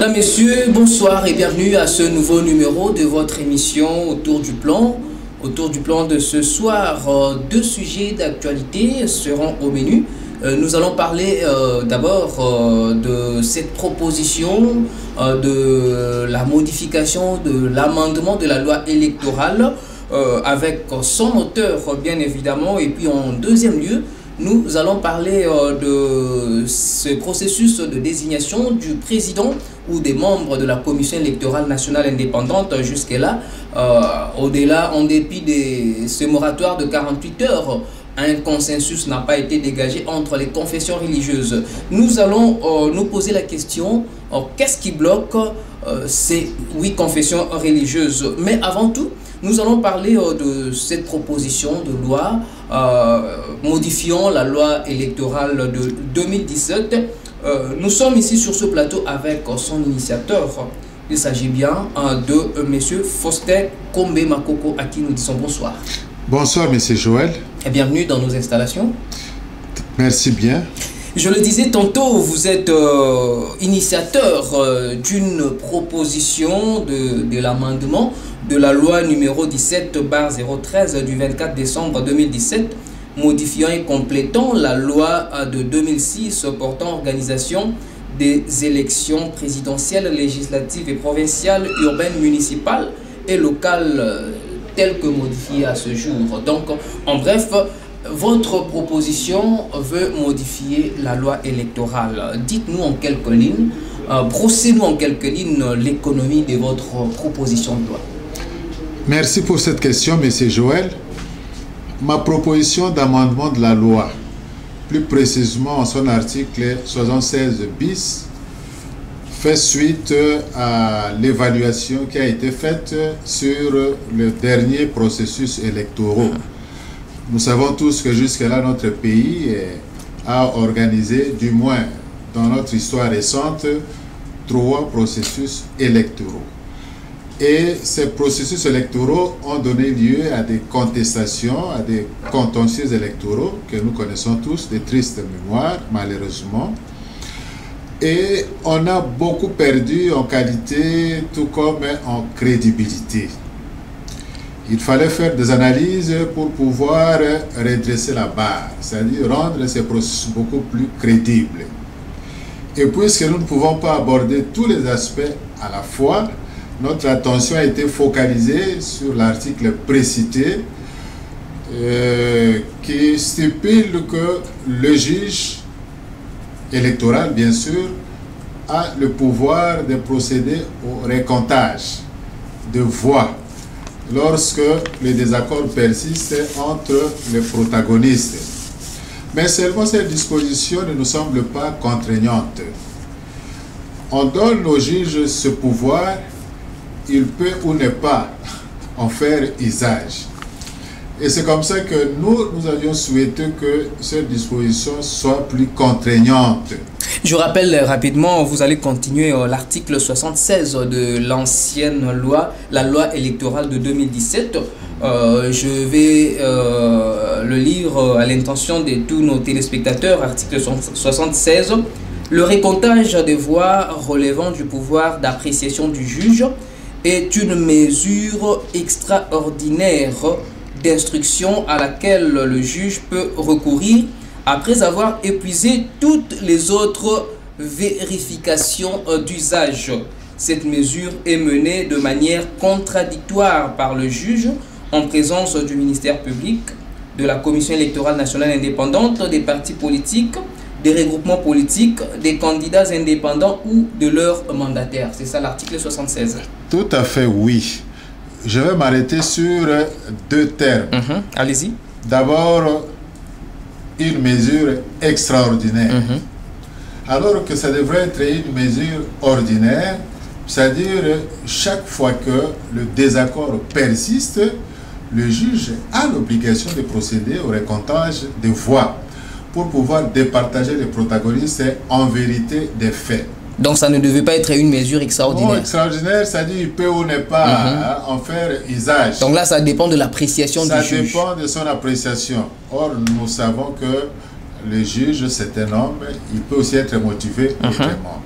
Mesdames, Messieurs, bonsoir et bienvenue à ce nouveau numéro de votre émission Autour du plan. Autour du plan de ce soir, deux sujets d'actualité seront au menu. Nous allons parler d'abord de cette proposition de la modification de l'amendement de la loi électorale avec son auteur bien évidemment. Et puis en deuxième lieu, nous allons parler de ce processus de désignation du président ou des membres de la Commission électorale nationale indépendante jusque-là. Au-delà, en dépit de ce moratoire de 48 heures, un consensus n'a pas été dégagé entre les confessions religieuses. Nous allons nous poser la question, qu'est-ce qui bloque ces 8 confessions religieuses? Mais avant tout, nous allons parler de cette proposition de loi modifiant la loi électorale de 2017. Nous sommes ici sur ce plateau avec son initiateur. Il s'agit bien de M. Faustin Kombe Makoko, à qui nous disons bonsoir. Bonsoir, M. Joël. Et bienvenue dans nos installations. Merci bien. Je le disais tantôt, vous êtes initiateur d'une proposition de l'amendement de la loi numéro 17/013 du 24 décembre 2017, modifiant et complétant la loi de 2006 portant organisation des élections présidentielles, législatives et provinciales, urbaines, municipales et locales, telles que modifiées à ce jour. Donc, en bref, votre proposition veut modifier la loi électorale. Dites-nous en quelques lignes, brossez-nous en quelques lignes l'économie de votre proposition de loi. Merci pour cette question, M. Joël. Ma proposition d'amendement de la loi, plus précisément en son article 76 bis, fait suite à l'évaluation qui a été faite sur le dernier processus électoral. Nous savons tous que jusque-là, notre pays a organisé, du moins dans notre histoire récente, 3 processus électoraux. Et ces processus électoraux ont donné lieu à des contestations, à des contentieux électoraux que nous connaissons tous, de tristes mémoires, malheureusement. Et on a beaucoup perdu en qualité, tout comme en crédibilité. Il fallait faire des analyses pour pouvoir redresser la barre, c'est-à-dire rendre ces processus beaucoup plus crédibles. Et puisque nous ne pouvons pas aborder tous les aspects à la fois, notre attention a été focalisée sur l'article précité qui stipule que le juge électoral, bien sûr, a le pouvoir de procéder au recomptage de voix lorsque le désaccord persiste entre les protagonistes. Mais seulement cette disposition ne nous semble pas contraignante. On donne au juge ce pouvoir, il peut ou ne pas en faire usage. Et c'est comme ça que nous avions souhaité que cette disposition soit plus contraignante. Je rappelle rapidement, vous allez continuer l'article 76 de l'ancienne loi, la loi électorale de 2017. Je vais le lire à l'intention de tous nos téléspectateurs. Article 76. Le recomptage des voix relevant du pouvoir d'appréciation du juge est une mesure extraordinaire d'instruction à laquelle le juge peut recourir après avoir épuisé toutes les autres vérifications d'usage. Cette mesure est menée de manière contradictoire par le juge en présence du ministère public, de la Commission électorale nationale indépendante, des partis politiques, des regroupements politiques, des candidats indépendants ou de leurs mandataires. C'est ça l'article 76. Tout à fait, oui. Je vais m'arrêter sur 2 termes. Allez-y. D'abord, une mesure extraordinaire. Alors que ça devrait être une mesure ordinaire, c'est-à-dire chaque fois que le désaccord persiste, le juge a l'obligation de procéder au recomptage des voix pour pouvoir départager les protagonistes en vérité des faits. Donc ça ne devait pas être une mesure extraordinaire. Non, extraordinaire, c'est-à-dire qu'il peut ou ne pas en faire usage. Donc là, ça dépend de l'appréciation du juge. Ça dépend de son appréciation. Or, nous savons que le juge, c'est un homme, il peut aussi être motivé autrement.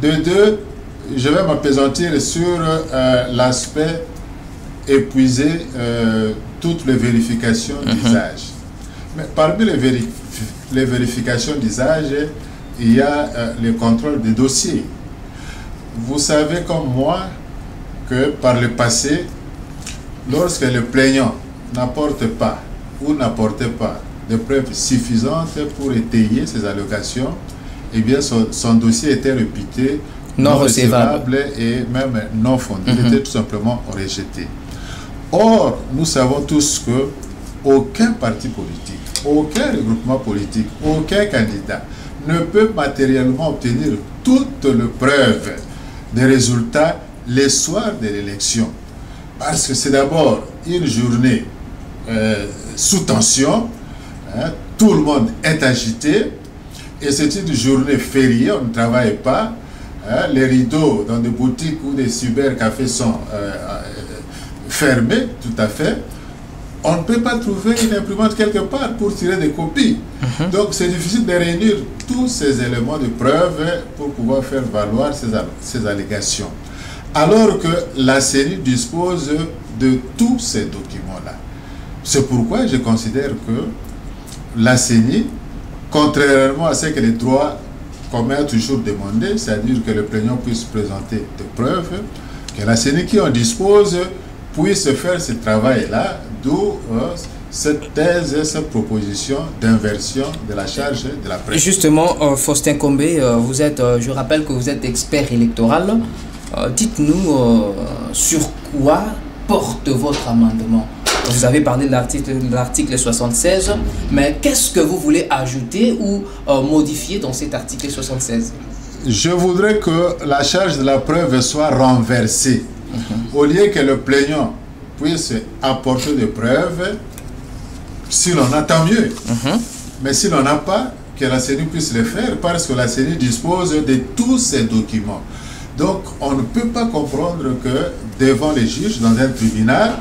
De deux, je vais m'appesantir sur l'aspect épuiser toutes les vérifications d'usage. Mais parmi les vérifications d'usage, il y a le contrôle des dossiers. Vous savez comme moi que par le passé, lorsque le plaignant n'apporte pas ou n'apportait pas de preuves suffisantes pour étayer ses allégations, eh bien son dossier était réputé non recevable et même non fondé. Il était tout simplement rejeté. Or, nous savons tous que aucun parti politique, aucun regroupement politique, aucun candidat ne peut matériellement obtenir toutes les preuves des résultats les soirs de l'élection. Parce que c'est d'abord une journée sous tension, hein, tout le monde est agité, et c'est une journée fériée, on ne travaille pas, hein, les rideaux dans des boutiques ou des cybercafés sont fermés, tout à fait. On ne peut pas trouver une imprimante quelque part pour tirer des copies. Donc c'est difficile de réunir tous ces éléments de preuve pour pouvoir faire valoir ces allégations. Alors que la CENI dispose de tous ces documents-là. C'est pourquoi je considère que la CENI, contrairement à ce que les droits communs ont toujours demandé, c'est-à-dire que le plaignant puisse présenter des preuves, que la CENI qui en dispose puisse faire ce travail-là, d'où cette thèse, cette proposition d'inversion de la charge de la presse. Justement, Faustin Combé, vous êtes, je rappelle que vous êtes expert électoral. Dites-nous sur quoi porte votre amendement. Vous avez parlé de l'article 76, mais qu'est-ce que vous voulez ajouter ou modifier dans cet article 76? Je voudrais que la charge de la preuve soit renversée. Au lieu que le plaignant puisse apporter des preuves, si l'on a, tant mieux. Mais si l'on n'a pas, que la CENI puisse le faire, parce que la CENI dispose de tous ces documents. Donc, on ne peut pas comprendre que devant les juges, dans un tribunal,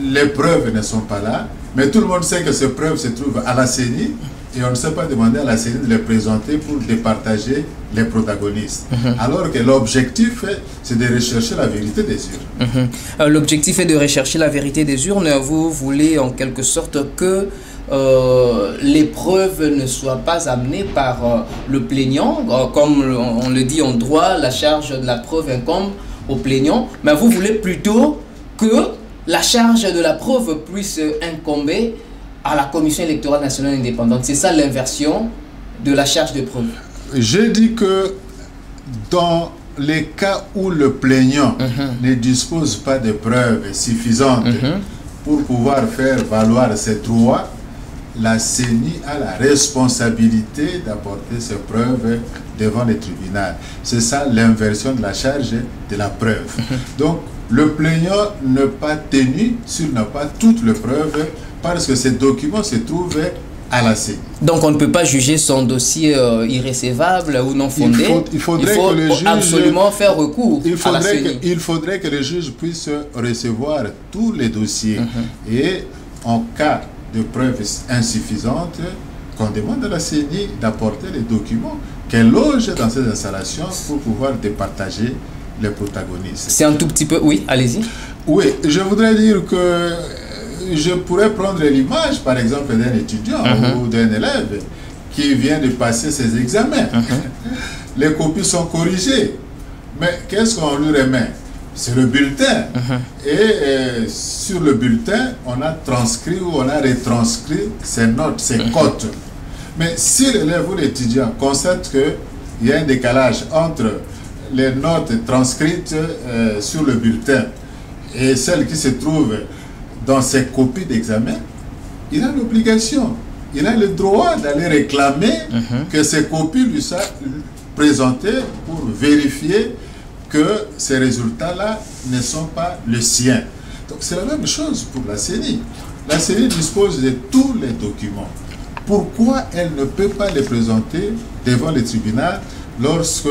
les preuves ne sont pas là, mais tout le monde sait que ces preuves se trouvent à la CENI, et on ne sait pas demander à la CENI de les présenter pour départager les protagonistes. Alors que l'objectif, c'est de rechercher la vérité des urnes. L'objectif est de rechercher la vérité des urnes. Vous voulez en quelque sorte que les preuves ne soient pas amenées par le plaignant. Comme on le dit en droit, la charge de la preuve incombe au plaignant. Mais vous voulez plutôt que la charge de la preuve puisse incomber à la Commission électorale nationale indépendante. C'est ça l'inversion de la charge de preuve. J'ai dit que dans les cas où le plaignant ne dispose pas de preuves suffisantes pour pouvoir faire valoir ses droits, la CENI a la responsabilité d'apporter ces preuves devant le tribunal. C'est ça l'inversion de la charge de la preuve. Donc, le plaignant n'est pas tenu s'il n'a pas toutes les preuves, parce que ces documents se trouvent à la CENI. Donc on ne peut pas juger son dossier irrécévable ou non fondé. Il faudrait que le juge absolument faire recours à la CENI. Il faudrait que le juge puisse recevoir tous les dossiers. Et en cas de preuves insuffisantes, qu'on demande à la CENI d'apporter les documents qu'elle loge dans ces installations pour pouvoir départager les protagonistes. C'est un tout petit peu... Oui, allez-y. Oui, je voudrais dire que je pourrais prendre l'image, par exemple, d'un étudiant ou d'un élève qui vient de passer ses examens. Les copies sont corrigées. Mais qu'est-ce qu'on lui remet? C'est le bulletin. Et sur le bulletin, on a transcrit ou on a retranscrit ses notes, ses cotes. Mais si l'élève ou l'étudiant constate qu'il y a un décalage entre les notes transcrites sur le bulletin et celles qui se trouvent dans ses copies d'examen, il a l'obligation, il a le droit d'aller réclamer que ces copies lui soient présentées pour vérifier que ces résultats-là ne sont pas les siens. Donc c'est la même chose pour la CENI. La CENI dispose de tous les documents. Pourquoi elle ne peut pas les présenter devant le tribunal lorsque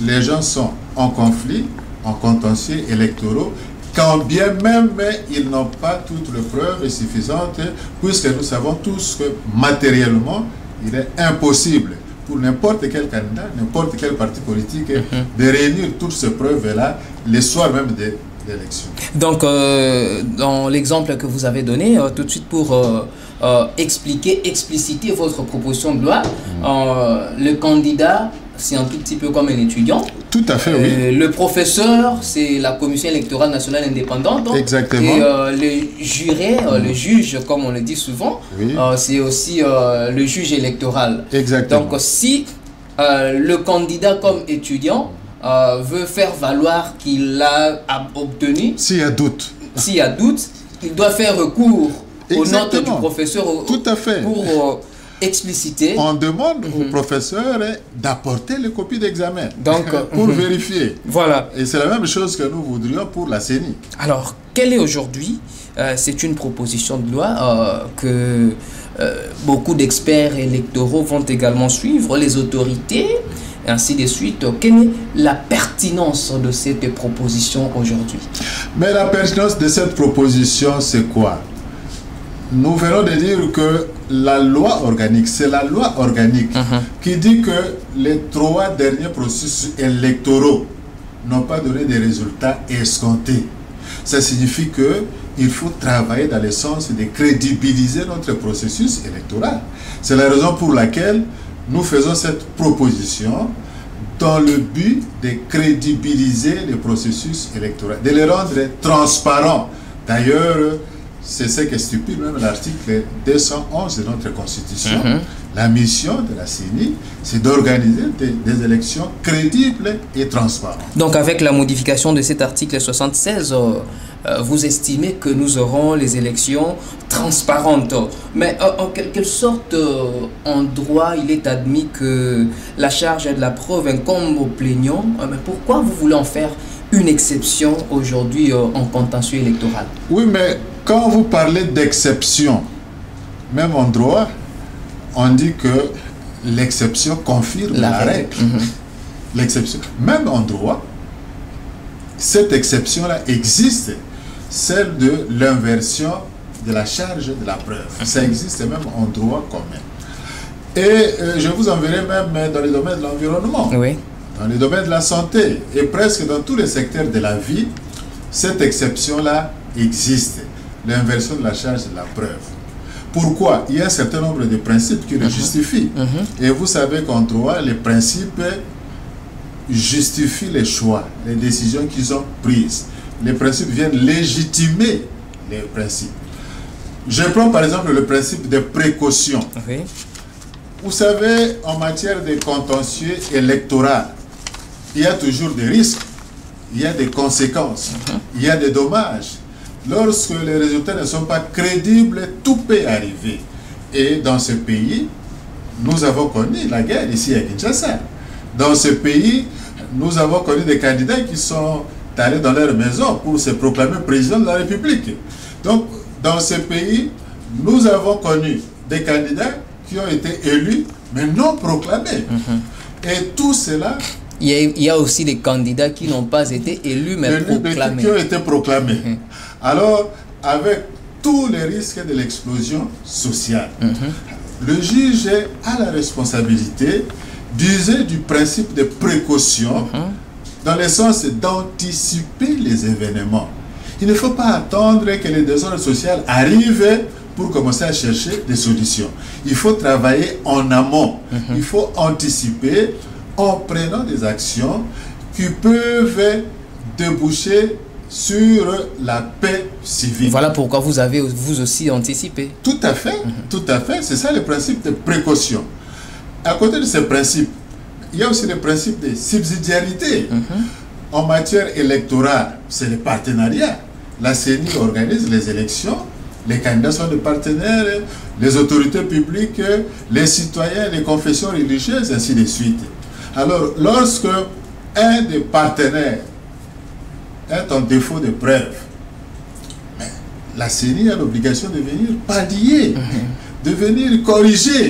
les gens sont en conflit, en contentieux électoraux, quand bien même ils n'ont pas toutes les preuves suffisantes, puisque nous savons tous que matériellement, il est impossible pour n'importe quel candidat, n'importe quel parti politique, de réunir toutes ces preuves-là le soir même de l'élection. Donc, dans l'exemple que vous avez donné, tout de suite pour expliciter votre proposition de loi, le candidat, c'est un tout petit peu comme un étudiant. Tout à fait, oui. Le professeur, c'est la Commission électorale nationale indépendante. Exactement. Et le juré, le juge, comme on le dit souvent, oui. C'est aussi le juge électoral. Exactement. Donc, si le candidat comme étudiant veut faire valoir qu'il a obtenu... S'il y a doute. S'il y a doute, il doit faire recours aux notes du professeur. Tout à fait. Pour expliciter. On demande au professeur d'apporter les copies d'examen pour vérifier. Voilà. Et c'est la même chose que nous voudrions pour la CENI. Alors, quelle est aujourd'hui, c'est une proposition de loi que beaucoup d'experts électoraux vont également suivre, les autorités, et ainsi de suite. Quelle est la pertinence de cette proposition aujourd'hui? Mais la pertinence de cette proposition, c'est quoi? Nous venons de dire que la loi organique, c'est la loi organique qui dit que les 3 derniers processus électoraux n'ont pas donné des résultats escomptés. Ça signifie qu'il faut travailler dans le sens de crédibiliser notre processus électoral. C'est la raison pour laquelle nous faisons cette proposition dans le but de crédibiliser le processus électoral, de le rendre transparent. D'ailleurs, c'est ce que stipule même l'article 211 de notre Constitution. La mission de la CENI, c'est d'organiser des élections crédibles et transparentes. Donc, avec la modification de cet article 76, vous estimez que nous aurons les élections transparentes. Mais en quelque sorte, en droit, il est admis que la charge de la preuve incombe aux plaignants. Mais pourquoi vous voulez en faire une exception aujourd'hui en contentieux électoral? Oui, mais quand vous parlez d'exception, même en droit, on dit que l'exception confirme la règle. L'exception, même en droit, cette exception-là existe, celle de l'inversion de la charge de la preuve. Ça existe même en droit commun. Et je vous enverrai même dans le domaine de l'environnement, dans le domaine de la santé, et presque dans tous les secteurs de la vie, cette exception-là existe, l'inversion de la charge de la preuve. Pourquoi? Il y a un certain nombre de principes qui le justifient. Et vous savez qu'en droit, les principes justifient les choix, les décisions qu'ils ont prises. Les principes viennent légitimer les principes. Je prends par exemple le principe de précaution. Vous savez, en matière de contentieux électoral, il y a toujours des risques, il y a des conséquences, il y a des dommages. Lorsque les résultats ne sont pas crédibles, tout peut arriver. Et dans ce pays, nous avons connu la guerre ici à Kinshasa. Dans ce pays, nous avons connu des candidats qui sont allés dans leur maison pour se proclamer président de la République. Donc, dans ce pays, nous avons connu des candidats qui ont été élus, mais non proclamés. Et tout cela... Il y a aussi des candidats qui n'ont pas été élus, mais proclamés. Qui ont été proclamés. Alors, avec tous les risques de l'explosion sociale, le juge a la responsabilité d'user du principe de précaution dans le sens d'anticiper les événements. Il ne faut pas attendre que les désordres sociaux arrivent pour commencer à chercher des solutions. Il faut travailler en amont. Il faut anticiper en prenant des actions qui peuvent déboucher sur la paix civile. Voilà pourquoi vous avez vous aussi anticipé. Tout à fait, tout à fait. C'est ça le principe de précaution. À côté de ce principe, il y a aussi le principe de subsidiarité. En matière électorale, c'est le partenariat. La CENI organise les élections, les candidats sont des partenaires, les autorités publiques, les citoyens, les confessions religieuses, ainsi de suite. Alors, lorsque un des partenaires est en défaut de preuve, la CENI a l'obligation de venir pallier, de venir corriger.